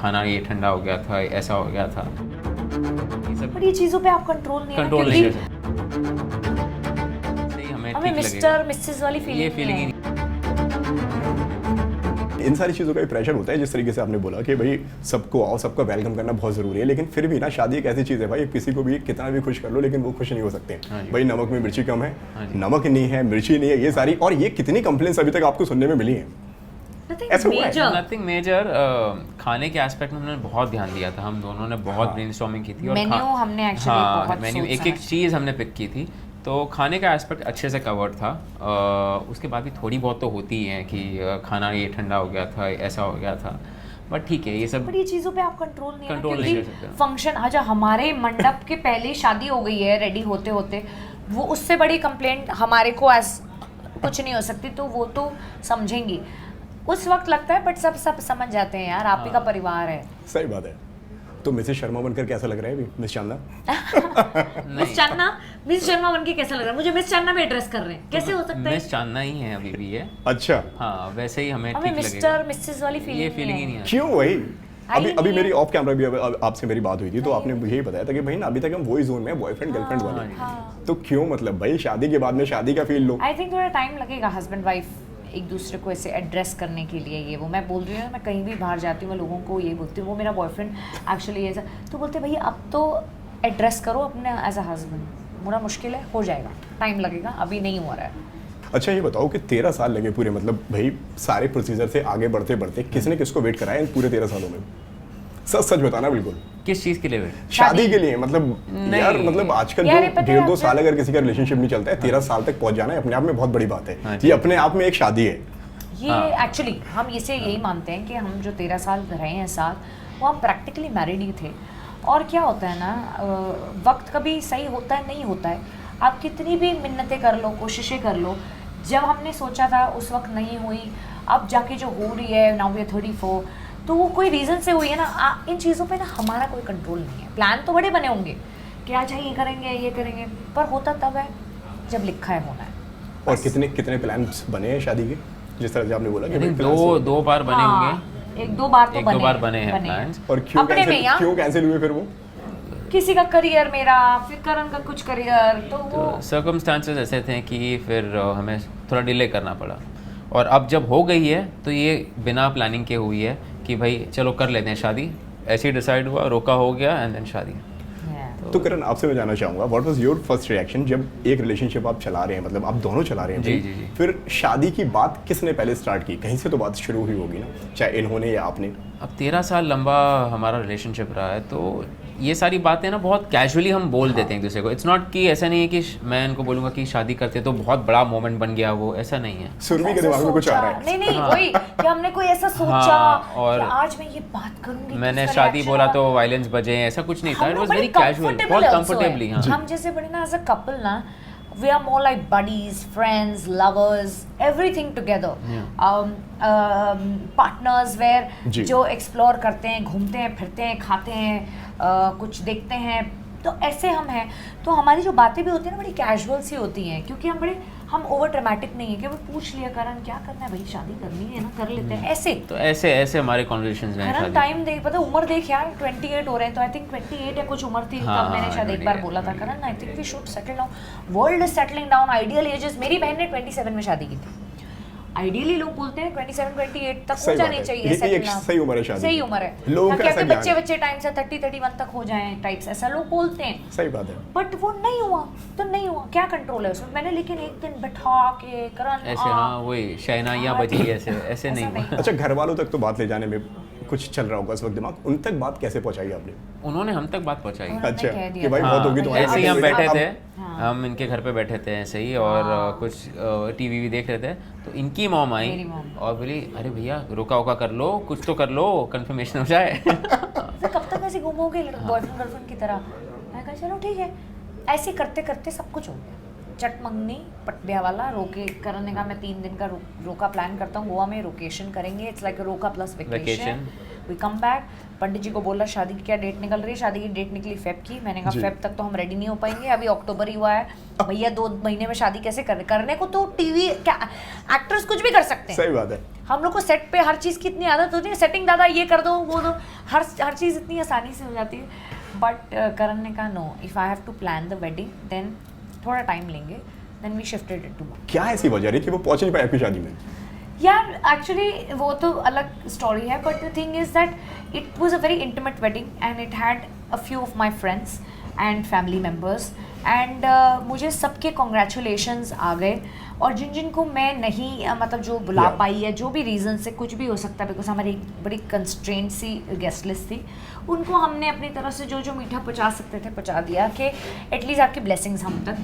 खाना ये ठंडा हो गया था, ऐसा हो गया था, पर ये चीजों पे आप कंट्रोल नहीं कंट्रोल नहीं कर सकते। हमें मिस्टर मिसेस वाली ये फीलिंग फीलिंग नहीं इन सारी चीज़ों का भी प्रेशर होता है, जिस तरीके से आपने बोला कि भाई सबको आओ, सबका वेलकम करना बहुत ज़रूरी है, लेकिन फिर भी ना शादी एक ऐसी चीज़ है भाई, किसी को भी कितना भी खुश कर लो लेकिन वो खुश नहीं हो सकते। भाई नमक में मिर्ची कम है, नमक नहीं है, मिर्ची नहीं है, ये सारी, और ये कितनी कंप्लेंट्स अभी तक आपको सुनने में मिली हैं? ऐसा हुआ है? Nothing major. खाने के एस्पेक्ट में हमने बहुत ध्यान दिया था, हम दोनों ने बहुत ब्रेनस्टॉर्मिंग की थी और मेन्यू हमने एक्चुअली बहुत मेन्यू एक चीज़ हमने पिक की थी, तो खाने का एस्पेक्ट अच्छे से कवर्ड था। उसके बाद भी थोड़ी बहुत तो होती ही है कि खाना ये ठंडा हो गया था, ऐसा हो गया था, बट ठीक है, ये सब पर ये चीज़ों पे आप कंट्रोल नहीं कर सकते। फंक्शन आज हमारे मंडप के पहले शादी हो गई है रेडी होते होते, वो उससे बड़ी कंप्लेंट हमारे को एज कुछ नहीं हो सकती, तो वो तो समझेंगी उस वक्त लगता है, बट सब समझ जाते हैं यार, आप ही का परिवार है। सही बात है। तो मिसेस शर्मा बनकर कैसा लग रहा है अभी मिस चांदा? मिस शर्मा बन के कैसा लग रहा है? मुझे मिस चांदा में एड्रेस कर रहे हैं, कैसे हो सकता है? मिस चांदा ही है अभी भी है। अच्छा हाँ, वैसे ही हमें ठीक लगेगा। मिस्टर मिसेस वाली ये फीलिंग ही नहीं है। क्यों भाई? अभी मेरी ऑफ कैमरा भी आपसे मेरी बात हुई थी, तो आपने यही बताया था कि भाई ना अभी तक हम वही जोन में बॉयफ्रेंड गर्लफ्रेंड वाले, तो क्यों मतलब भाई शादी के बाद में शादी का फील लो। आई थिंक थोड़ा टाइम लगेगा हस्बैंड वाइफ एक दूसरे को ऐसे एड्रेस करने के लिए। ये वो मैं बोल रही हूँ, मैं कहीं भी बाहर जाती हूँ मैं लोगों को ये बोलती हूँ, वो मेरा बॉयफ्रेंड एक्चुअली ऐसा, तो बोलते हैं भैया अब तो एड्रेस करो अपने एज अ हस्बैंड। बड़ा मुश्किल है, हो जाएगा, टाइम लगेगा, अभी नहीं हो रहा है। अच्छा ये बताओ कि 13 साल लगे पूरे, मतलब भाई सारे प्रोसीजर से आगे बढ़ते बढ़ते किसने किसको वेट कराया इन पूरे 13 सालों में? सच बताना बिल्कुल। किस चीज़ के लिए वेट? शादी के लिए, मतलब यार मतलब आजकल जो 1.5-2 साल अगर किसी का रिलेशनशिप नहीं चलता है, 13 साल तक पहुंच जाना है अपने आप में बहुत बड़ी बात है। ये अपने आप में एक शादी है। ये एक्चुअली हम इसे यही मानते हैं कि हम जो 13 साल रहे हैं साथ, वो हम प्रैक्टिकली मैरिड ही थे। और क्या होता है ना, वक्त कभी सही होता है नहीं होता है, आप कितनी भी मिन्नतें कर लो, कोशिशें कर लो, जब हमने सोचा था उस वक्त नहीं हुई, अब जाके जो हो रही है, नाउ वी आर 34, तो वो कोई रीज़न से हुई है ना। इन चीज़ों पे ना हमारा कोई कंट्रोल नहीं है। प्लान तो बड़े बने होंगे कि आज ये करेंगे, पर होता तब है जब लिखा है होना है। और कितने प्लान्स बने हैं शादी के, जिस तरह से आपने बोला कि दो बार बने होंगे, एक दो बार बने हैं प्लान्स। और क्यों कैंसिल हुए फिर वो? किसी का करियर, मेरा फिर करण का कुछ करियर, तो वो सर्कमस्टांसेस ऐसे थे कि फिर हमें थोड़ा डिले करना पड़ा। और अब जब हो गई है तो ये बिना प्लानिंग के हुई है कि भाई चलो कर लेते हैं शादी, ऐसे ही डिसाइड हुआ, रोका हो गया एंड देन शादी। तो करण आपसे मैं जानना चाहूँगा, what was your first reaction जब एक रिलेशनशिप आप चला रहे हैं, मतलब आप दोनों चला रहे हैं? जी। फिर शादी की बात किसने पहले स्टार्ट की? कहीं से तो बात शुरू हुई होगी ना, चाहे इन्होंने या आपने। अब 13 साल लंबा हमारा रिलेशनशिप रहा है, तो ये सारी बातें ना बहुत कैजुअली हम बोल देते हैं एक दूसरे को। इट्स नॉट कि ऐसा नहीं है कि मैं इनको बोलूँगा कि शादी करते तो बहुत बड़ा मोमेंट बन गया, वो ऐसा नहीं है। सुरभि के दिमाग में कुछ आ रहा है? नहीं वही कि हमने कोई ऐसा सोचा और कि आज मैं ये बात करूंगी, मैंने शादी बोला तो वायलेंस बजे, ऐसा कुछ नहीं था। इट वाज वेरी कैजुअल, बहुत कंफर्टेबली। हम जैसे बड़े ना एज अ कपल ना, we are more like buddies, friends, lovers, everything together. Partners where जो explore करते हैं, घूमते हैं, फिरते हैं, खाते हैं, कुछ देखते हैं, तो ऐसे हम हैं। तो हमारी जो बातें भी होती हैं ना बड़ी कैजुअल सी होती हैं, क्योंकि हम ओवर ड्रामेटिक नहीं है कि वो पूछ लिया करण क्या करना है भाई, शादी करनी है ना, कर लेते हैं ऐसे। तो ऐसे हमारे कॉन्वर्सेशंस में करण टाइम देख, पता उम्र देख यार, 28 हो रहे हैं, तो आई थिंक 28 या कुछ उम्र थी तब मैंने शायद एक बार बोला था Karan I think we should settle down, world is settling down, ideal ages. मेरी बहन ने 27 में शादी की थी। आइडियली लोग बोलते हैं 27-28 तक हो जाने चाहिए सेटल डाउन, सही उम्र है शादी, सही उम्र है। लोगों का ऐसा बच्चे टाइम से 30-31 तक हो जाएं टाइप्स, ऐसा लोग बोलते हैं। सही बात है, बट वो नहीं हुआ तो नहीं हुआ, क्या कंट्रोल है उसमें। मैंने लेकिन एक दिन बैठा के करण ऐसे, हाँ वही शहनाइयाँ बजी, ऐसे नहीं हुआ। अच्छा घर वालों तक तो बात ले जाने में कुछ चल रहा होगा इस वक्त दिमाग, उन तक बात कैसे पहुंचाई आपने? उन्होंने हम तक बात पहुंचाई। अच्छा कि भाई बहुत होगी तो ऐसे ही हम बैठे थे, हम इनके घर पे बैठे थे ऐसे ही, और कुछ टीवी भी देख रहे थे, तो इनकी मॉम आई और बोली अरे भैया रोका कर लो, कुछ तो कर लो, कंफर्मेशन हो जाए। कब तक ऐसे घूमोगे बॉयफ्रेंड गर्लफ्रेंड की तरह? मैं कहा चलो ठीक है। ऐसे करते करते सब कुछ हो गया, चट मंगनी पटबिया वाला। रोके करने का मैं 3 दिन का रोका प्लान करता हूँ, गोवा में रोकेशन करेंगे, it's like roka plus vacation. We come back, Pandit ji को बोला शादी की क्या डेट निकल रही है, शादी की डेट निकली फेब की। मैंने कहा फेब तक तो हम रेडी नहीं हो पाएंगे, अभी अक्टूबर ही हुआ है भैया, 2 महीने में शादी कैसे करने को? तो टीवी क्या एक्टर्स कुछ भी कर सकते हैं, सही बात है। हम लोग को सेट पे हर चीज़ की इतनी आदत होती है, सेटिंग दादा ये कर दो वो दो, हर चीज़ इतनी आसानी से हो जाती है। बट करण ने कहा no, if I have to plan the wedding then थोड़ा टाइम लेंगे, then we shifted it to. क्या ऐसी वजह रही कि वो पहुंच नहीं पाए आपकी शादी में? यार एक्चुअली वो तो अलग स्टोरी है, but the thing is that it was a very intimate wedding and it had a few of my friends and family members and मुझे सबके कॉन्ग्रेचुलेशंस आ गए, और जिन जिन को मैं नहीं मतलब जो बुला Yeah. पाई है, जो भी रीज़न से, कुछ भी हो सकता है, बिकॉज हमारी एक बड़ी कंस्ट्रेंट सी गेस्ट लिस्ट थी, उनको हमने अपनी तरफ से जो जो मीठा पहुँचा सकते थे पहुँचा दिया कि एटलीस्ट आपकी ब्लेसिंग्स हम तक